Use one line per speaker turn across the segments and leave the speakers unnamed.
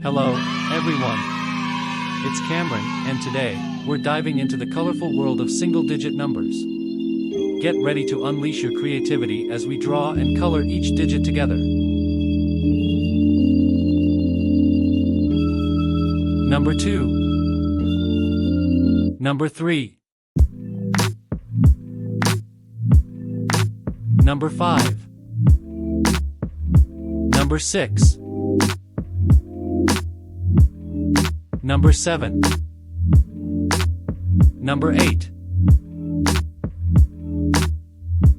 Hello, everyone. It's Kamran, and today, we're diving into the colorful world of single-digit numbers. Get ready to unleash your creativity as we draw and color each digit together. Number 2. Number 3. Number 5. Number 6. Number 7. Number 8.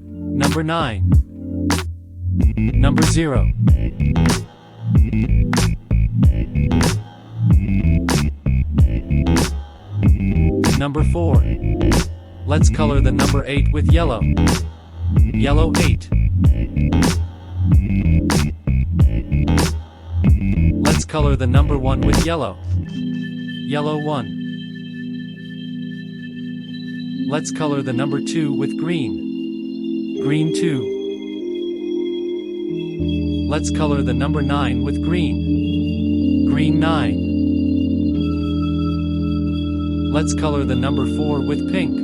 Number 9. Number 0. Number 4. Let's color the number 8 with yellow. Yellow 8. Let's color the number 1 with yellow. Yellow 1. Let's color the number 2 with green. Green 2. Let's color the number 9 with green. Green 9. Let's color the number 4 with pink.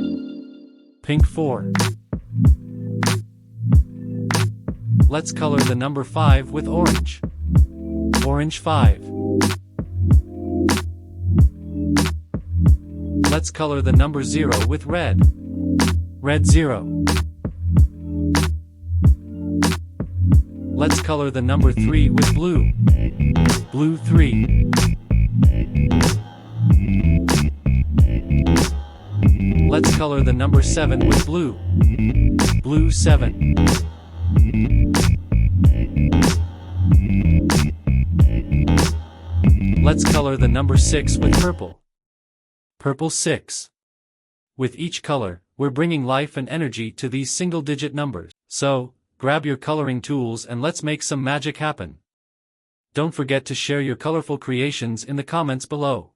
Pink 4. Let's color the number 5 with orange. Orange 5. Let's color the number 0 with red. Red 0. Let's color the number 3 with blue. Blue 3. Let's color the number 7 with blue. Blue 7. Let's color the number 6 with purple. Purple 6. With each color, we're bringing life and energy to these single-digit numbers. So, grab your coloring tools and let's make some magic happen. Don't forget to share your colorful creations in the comments below.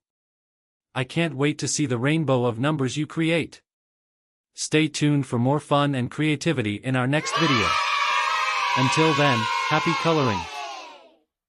I can't wait to see the rainbow of numbers you create. Stay tuned for more fun and creativity in our next video. Until then, happy coloring!